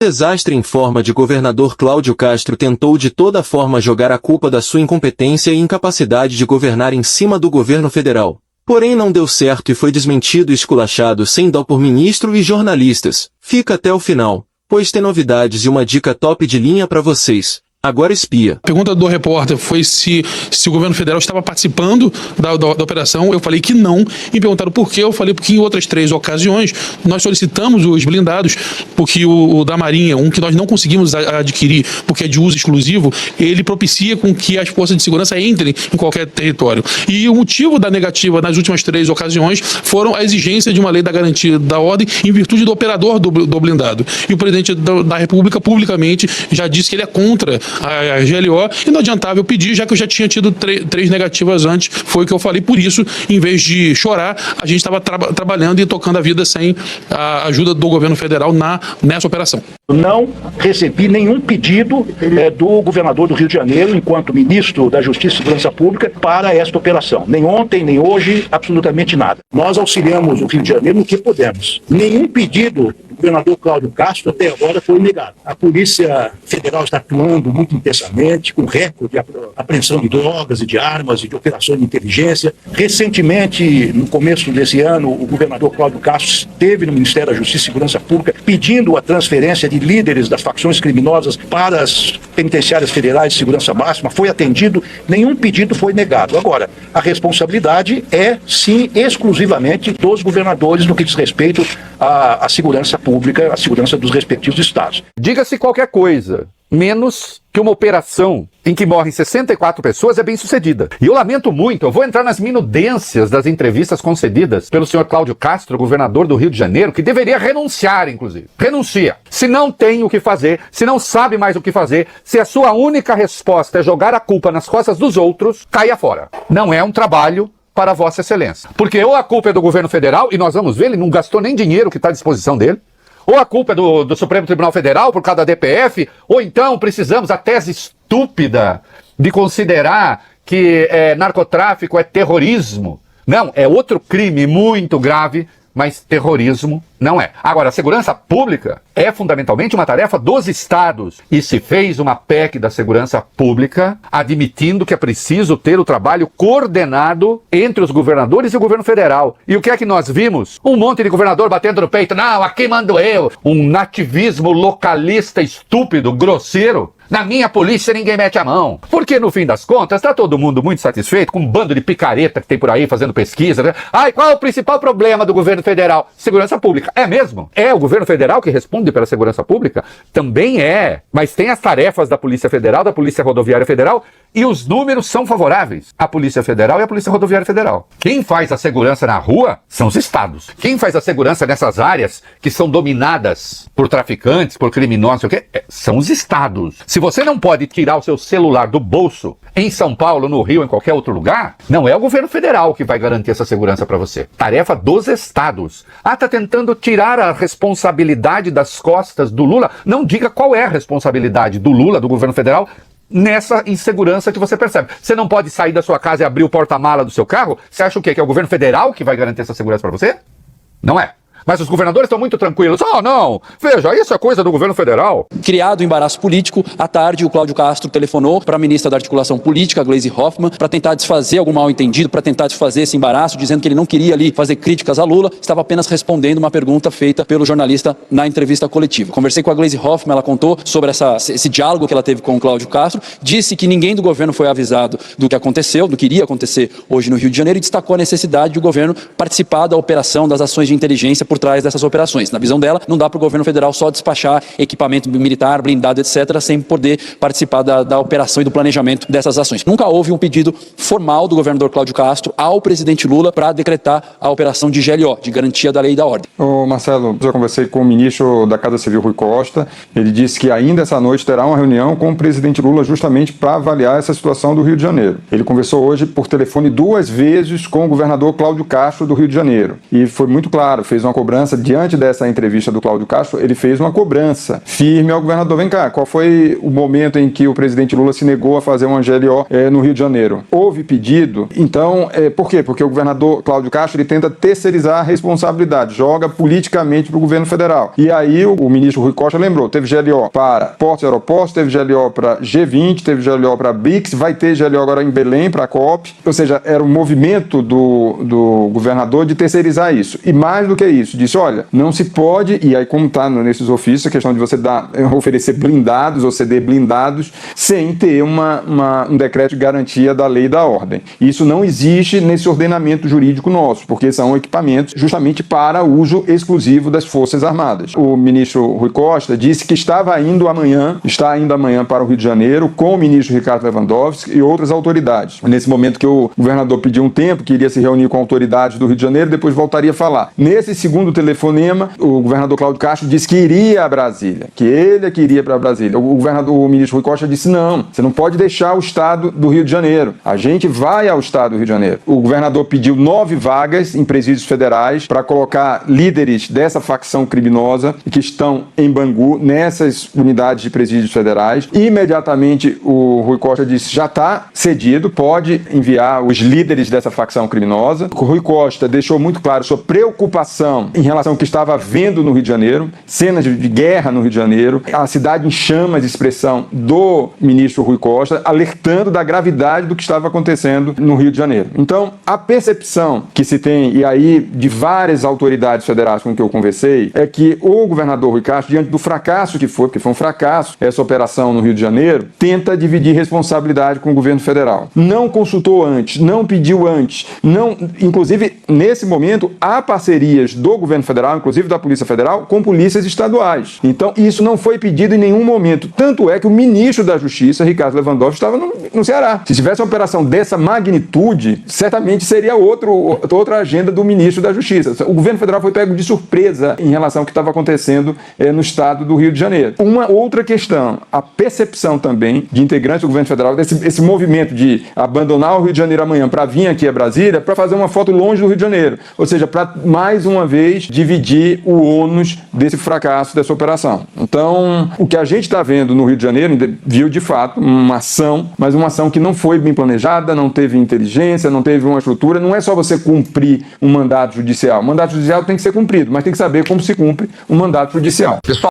Desastre em forma de governador Cláudio Castro tentou de toda forma jogar a culpa da sua incompetência e incapacidade de governar em cima do governo federal. Porém não deu certo e foi desmentido e esculachado sem dó por ministro e jornalistas. Fica até o final, pois tem novidades e uma dica top de linha para vocês. Agora espia. A pergunta do repórter foi se o governo federal estava participando da operação. Eu falei que não. E perguntaram por quê. Eu falei porque em outras 3 ocasiões nós solicitamos os blindados, porque o da Marinha, um que nós não conseguimos adquirir porque é de uso exclusivo, ele propicia com que as forças de segurança entrem em qualquer território. E o motivo da negativa nas últimas 3 ocasiões foram a exigência de uma lei da garantia da ordem em virtude do operador do blindado. E o presidente da República publicamente já disse que ele é contra a GLO, e não adiantava eu pedir, já que eu já tinha tido 3 negativas antes. Foi o que eu falei. Por isso, em vez de chorar, a gente estava trabalhando e tocando a vida sem a ajuda do governo federal nessa operação. Não recebi nenhum pedido do governador do Rio de Janeiro, enquanto ministro da Justiça e Segurança Pública, para esta operação. Nem ontem, nem hoje, absolutamente nada. Nós auxiliamos o Rio de Janeiro no que podemos. Nenhum pedido do governador Cláudio Castro até agora foi negado. A Polícia Federal está atuando muito intensamente, com recorde de apreensão de drogas e de armas e de operações de inteligência. Recentemente, no começo desse ano, o governador Cláudio Castro esteve no Ministério da Justiça e Segurança Pública pedindo a transferência de líderes das facções criminosas para as penitenciárias federais de segurança máxima. Foi atendido, nenhum pedido foi negado. Agora, a responsabilidade é, sim, exclusivamente dos governadores no que diz respeito à segurança pública, à segurança dos respectivos estados. Diga-se qualquer coisa, menos que uma operação em que morrem 64 pessoas é bem sucedida. E eu lamento muito, eu vou entrar nas minudências das entrevistas concedidas pelo senhor Cláudio Castro, governador do Rio de Janeiro, que deveria renunciar, inclusive. Renuncia. Se não tem o que fazer, se não sabe mais o que fazer, se a sua única resposta é jogar a culpa nas costas dos outros, caia fora. Não é um trabalho para Vossa Excelência. Porque ou a culpa é do governo federal, e nós vamos ver, ele não gastou nem dinheiro que está à disposição dele, ou a culpa é do Supremo Tribunal Federal por causa da DPF, ou então precisamos a tese estúpida de considerar que narcotráfico é terrorismo. Não, é outro crime muito grave, mas terrorismo não é. Agora, a segurança pública é fundamentalmente uma tarefa dos estados. E se fez uma PEC da segurança pública, admitindo que é preciso ter o trabalho coordenado entre os governadores e o governo federal. E o que é que nós vimos? Um monte de governador batendo no peito. Não, aqui mando eu. Um nativismo localista estúpido, grosseiro. Na minha polícia ninguém mete a mão. Porque no fim das contas está todo mundo muito satisfeito com um bando de picareta que tem por aí fazendo pesquisa, né? Ai, qual é o principal problema do governo federal? Segurança pública. É mesmo? É o governo federal que responde pela segurança pública? Também é. Mas tem as tarefas da Polícia Federal, da Polícia Rodoviária Federal, e os números são favoráveis à Polícia Federal e à Polícia Rodoviária Federal. Quem faz a segurança na rua são os estados. Quem faz a segurança nessas áreas que são dominadas por traficantes, por criminosos, não sei o quê, são os estados. Se você não pode tirar o seu celular do bolso em São Paulo, no Rio, em qualquer outro lugar, não é o governo federal que vai garantir essa segurança para você. Tarefa dos estados. Ah, tá tentando tirar a responsabilidade das costas do Lula. Não diga qual é a responsabilidade do Lula, do governo federal, nessa insegurança que você percebe. Você não pode sair da sua casa e abrir o porta-mala do seu carro? Você acha o quê? Que é o governo federal que vai garantir essa segurança para você? Não é. Mas os governadores estão muito tranquilos. Oh, não, veja, isso é coisa do governo federal. Criado o embaraço político, à tarde o Cláudio Castro telefonou para a ministra da Articulação Política, a Gleisi Hoffmann, para tentar desfazer algum mal-entendido, para tentar desfazer esse embaraço, dizendo que ele não queria ali fazer críticas a Lula, estava apenas respondendo uma pergunta feita pelo jornalista na entrevista coletiva. Conversei com a Gleisi Hoffmann, ela contou sobre esse diálogo que ela teve com o Cláudio Castro, disse que ninguém do governo foi avisado do que aconteceu, do que iria acontecer hoje no Rio de Janeiro, e destacou a necessidade de o governo participar da operação, das ações de inteligência por trás dessas operações. Na visão dela, não dá para o governo federal só despachar equipamento militar, blindado, etc., sem poder participar da operação e do planejamento dessas ações. Nunca houve um pedido formal do governador Cláudio Castro ao presidente Lula para decretar a operação de GLO, de garantia da lei e da ordem. Ô Marcelo, eu conversei com o ministro da Casa Civil, Rui Costa. Ele disse que ainda essa noite terá uma reunião com o presidente Lula justamente para avaliar essa situação do Rio de Janeiro. Ele conversou hoje por telefone 2 vezes com o governador Cláudio Castro do Rio de Janeiro. E foi muito claro, fez uma cobrança, diante dessa entrevista do Cláudio Castro, ele fez uma cobrança firme ao governador. Vem cá, qual foi o momento em que o presidente Lula se negou a fazer uma GLO no Rio de Janeiro? Houve pedido, então, por quê? Porque o governador Cláudio Castro ele tenta terceirizar a responsabilidade, joga politicamente para o governo federal. E aí o ministro Rui Costa lembrou, teve GLO para portos e aeroportos, teve GLO para G20, teve GLO para BRICS, vai ter GLO agora em Belém para a COP, ou seja, era um movimento do governador de terceirizar isso. E mais do que isso, disse, olha, não se pode, e aí como está nesses ofícios, a questão de você oferecer blindados ou ceder blindados sem ter um decreto de garantia da lei e da ordem. Isso não existe nesse ordenamento jurídico nosso, porque são equipamentos justamente para uso exclusivo das Forças Armadas. O ministro Rui Costa disse que está indo amanhã para o Rio de Janeiro com o ministro Ricardo Lewandowski e outras autoridades. Nesse momento que o governador pediu um tempo, que iria se reunir com autoridades do Rio de Janeiro, depois voltaria a falar. Nesse segundo telefonema, o governador Cláudio Castro disse que iria a Brasília, que ele queria para Brasília. O ministro Rui Costa disse, não, você não pode deixar o estado do Rio de Janeiro. A gente vai ao estado do Rio de Janeiro. O governador pediu 9 vagas em presídios federais para colocar líderes dessa facção criminosa que estão em Bangu, nessas unidades de presídios federais. Imediatamente o Rui Costa disse, já está cedido, pode enviar os líderes dessa facção criminosa. O Rui Costa deixou muito claro sua preocupação em relação ao que estava havendo no Rio de Janeiro, cenas de guerra no Rio de Janeiro, a cidade em chamas, de expressão do ministro Rui Costa, alertando da gravidade do que estava acontecendo no Rio de Janeiro. Então, a percepção que se tem, e aí de várias autoridades federais com que eu conversei, é que o governador Rui Castro, diante do fracasso que foi, porque foi um fracasso essa operação no Rio de Janeiro, tenta dividir responsabilidade com o governo federal. Não consultou antes, não pediu antes, inclusive, nesse momento, há parcerias do governo federal, inclusive da Polícia Federal, com polícias estaduais. Então, isso não foi pedido em nenhum momento. Tanto é que o ministro da Justiça, Ricardo Lewandowski, estava no Ceará. Se tivesse uma operação dessa magnitude, certamente seria outra agenda do ministro da Justiça. O governo federal foi pego de surpresa em relação ao que estava acontecendo no estado do Rio de Janeiro. Uma outra questão, a percepção também de integrantes do governo federal, esse movimento de abandonar o Rio de Janeiro amanhã para vir aqui a Brasília para fazer uma foto longe do Rio de Janeiro. Ou seja, para mais uma vez dividir o ônus desse fracasso dessa operação. Então, o que a gente está vendo no Rio de Janeiro, viu de fato uma ação, mas uma ação que não foi bem planejada, não teve inteligência, não teve uma estrutura. Não é só você cumprir um mandato judicial. O mandato judicial tem que ser cumprido, mas tem que saber como se cumpre um mandato judicial. Pessoal,